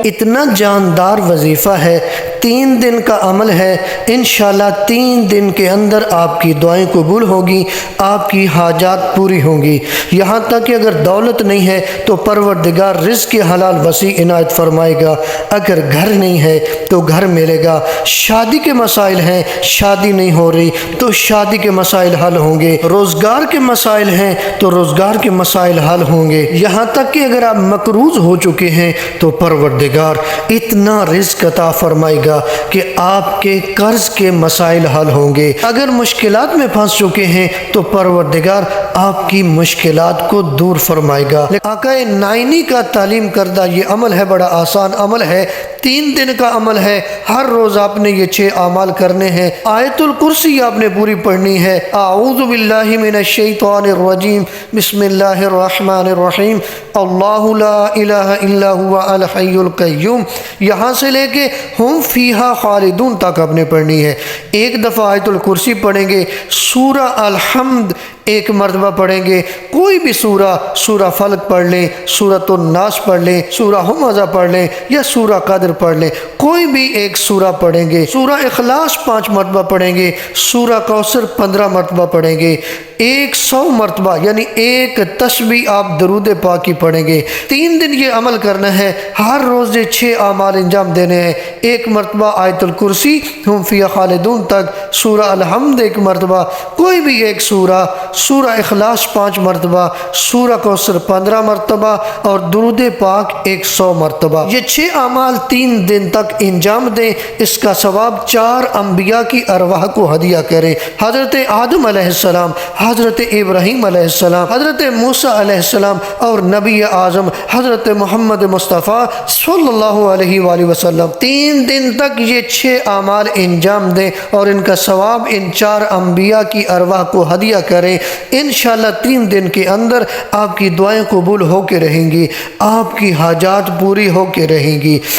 اتنا جاندار وظیفہ ہے، 3 دن کا عمل ہے، انشاءاللہ 3 دن کے اندر آپ کی دعائیں قبول ہوگی، آپ کی حاجات پوری ہوں گی۔ یہاں تک کہ اگر دولت نہیں ہے تو پروردگار رزق حلال وسیع عنایت فرمائے گا، اگر گھر نہیں ہے تو گھر ملے گا، شادی کے مسائل ہیں، شادی نہیں ہو رہی تو شادی کے مسائل حل ہوں گے، روزگار کے مسائل ہیں تو روزگار کے مسائل حل ہوں گے، یہاں تک کہ اگر آپ مقروض ہو چکے ہیں تو پروردگار اتنا رزق عطا فرمائے گا کہ آپ کے قرض کے مسائل حل ہوں گے، اگر مشکلات میں پھنس چکے ہیں تو پروردگار آپ کی مشکلات کو دور فرمائے گا۔ آقا نائنی کا تعلیم کردہ یہ عمل ہے، بڑا آسان عمل ہے، 3 دن کا عمل ہے، ہر روز آپ نے یہ 6 اعمال کرنے ہیں۔ آیت الکرسی آپ نے پوری پڑھنی ہے، اعوذ باللہ من الشیطان الرجیم، بسم اللہ الرحمن الرحیم، اللہ لا الہ الا هو الحی القیوم، یہاں سے لے کے ہم فیہا خالدون تک آپ نے پڑھنی ہے۔ ایک دفعہ آیت الکرسی پڑھیں گے، سورہ الحمد 1 مرتبہ پڑھیں گے، کوئی بھی سورہ فلق پڑھ لیں، سورۃ الناس پڑھ لیں، سورہ ہمزہ پڑھ لیں یا سورہ قدر پڑھ لیں، کوئی بھی ایک سورہ پڑھیں گے، سورہ اخلاص 5 مرتبہ پڑھیں گے، سورہ کوثر 15 مرتبہ پڑھیں گے، 100 مرتبہ یعنی 1 تسبیح آپ درود پاک کی پڑھیں گے۔ 3 دن یہ عمل کرنا ہے، ہر روز یہ 6 اعمال انجام دینے ہیں، 1 مرتبہ آیت الکرسی ہم فیہا خالدون تک، سورہ الحمد 1 مرتبہ، کوئی بھی ایک سورہ اخلاص 5 مرتبہ، سورہ کوثر 15 مرتبہ اور درود پاک 100 مرتبہ۔ یہ 6 اعمال 3 دن تک انجام دیں، اس کا ثواب 4 انبیاء کی ارواح کو ہدیہ کریں، حضرت آدم علیہ السلام، حضرت ابراہیم علیہ السلام، حضرت موسیٰ علیہ السلام اور نبی اعظم حضرت محمد مصطفیٰ صلی اللہ علیہ وآلہ وسلم۔ 3 دن تک یہ 6 اعمال انجام دیں اور ان کا ثواب ان 4 انبیاء کی ارواح کو ہدیہ کریں، انشاءاللہ 3 دن کے اندر آپ کی دعائیں قبول ہو کے رہیں گی، آپ کی حاجات پوری ہو کے رہیں گی۔